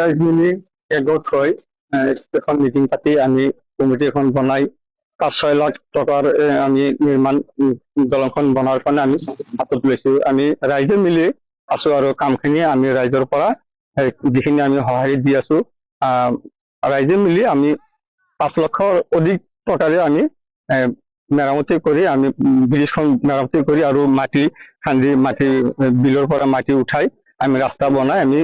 ৰাইজ মিলি একগোট হৈ এখন মিটিং পাতি আমি কমিটি এখন বনাই 5-6 লাখ টকাৰ আমি নিৰ্মাণ দলংখন বনোৱাৰ কাৰণে আমি হাতত লৈছো। আমি ৰাইজে মিলি আছো আৰু কামখিনি আমি ৰাইজৰ পৰা যিখিনি আমি সঁহাৰি দি আছো, ৰাইজে মিলি আমি 5 লাখৰ অধিক টকাৰে আমি মেৰামতি কৰি আমি ব্ৰিজখন মেৰামতি কৰি আৰু মাটি খান্দি মাটি বিলৰ পৰা মাটি উঠাই আমি ৰাস্তা বনাই আমি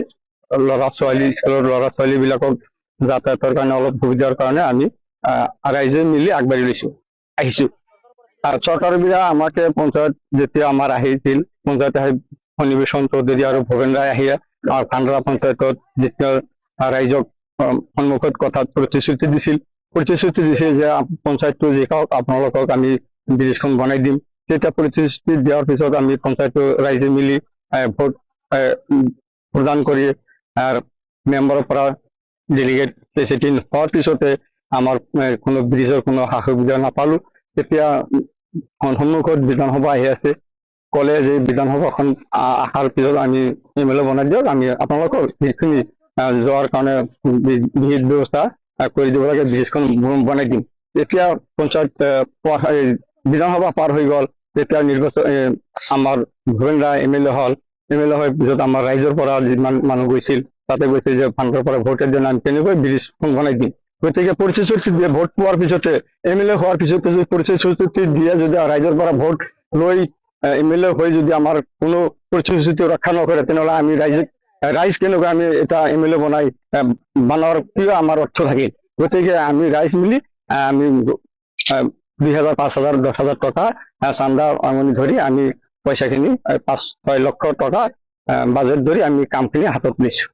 স্কুলৰ ল'ৰা ছোৱালী বিলাকক যাতায়াতৰ কাৰণে অলপ সুবিধাৰ কাৰণে আমি ৰাইজে মিলি আগবাঢ়ি আহিছো। চৰকাৰৰ পৰা আমাকে পঞ্চায়ত যেতিয়া আমাৰ আহিছিল, পঞ্চায়ত আহি ফণীভূষণ চৌধুৰী আৰু ভৱেন ৰায় আহি ভাণ্ডাৰা পঞ্চায়তত যেতিয়া ৰাইজক সন্মুখত কথাত প্ৰতিশ্ৰুতি দিছিল যে পঞ্চায়তটো জিকাওক, আপোনালোকক আমি ব্ৰিজখন বনাই দিম। তেতিয়া প্ৰতিশ্ৰুতি দিয়াৰ পিছত আমি পঞ্চায়তৰ ৰাইজে মিলি ভোট প্ৰদান কৰি মেম্বাৰৰ পৰা ডেলিগেট প্ৰেচিডেণ্ট হোৱাৰ পিছতে আমাৰ কোনো ব্ৰিজৰ কোনো সা সুবিধা নাপালো। তেতিয়া সন্মুখত বিধানসভা আহি আছে, ক'লে যে বিধানসভাখন অহাৰ পিছত আমি MLA বনাই দিয়ক, আমি আপোনালোকক যিখিনি যোৱাৰ কাৰণে বিহিত ব্যৱস্থা কৰি দিব লাগে, ব্ৰিজখন বনাই দিম। তেতিয়া পঞ্চায়ত বিধানসভা পাৰ হৈ গ'ল। তেতিয়া নিৰ্বাচন আমাৰ ভৱেন ৰায় MLA হ'ল। MLA হোৱাৰ পিছত আমাৰ ৰাইজৰ পৰা যিমান মানুহ গৈছিল তাতে গৈছিল যে ভাণ্ডাৰৰ পৰা ভোট দিলে আমি কেনেকৈ ব্ৰিজখন বনাই দিম। গতিকে প্ৰতিশ্ৰুতি দিয়ে ভোট পোৱাৰ পিছতে MLA হোৱাৰ পিছতে যদি প্ৰতিশ্ৰুতি দিয়ে যদি ৰাইজৰ পৰা ভোট লৈ MLA হৈ যদি আমাৰ কোনো প্ৰতিশ্ৰুতি ৰক্ষা নকৰে, তেনেহ'লে আমি ৰাইজ কেনেকৈ আমি এটা MLA বনোৱাৰ কিয় আমাৰ অৰ্থ থাকিল। গতিকে আমি ৰাইজ মিলি আমি 2,000, 5,000, 10,000 টকা চান্দা আমনি ধৰি আমি পইচাখিনি 5-6 লক্ষ টকা বাজেট ধৰি আমি কামখিনি হাতত লৈছো।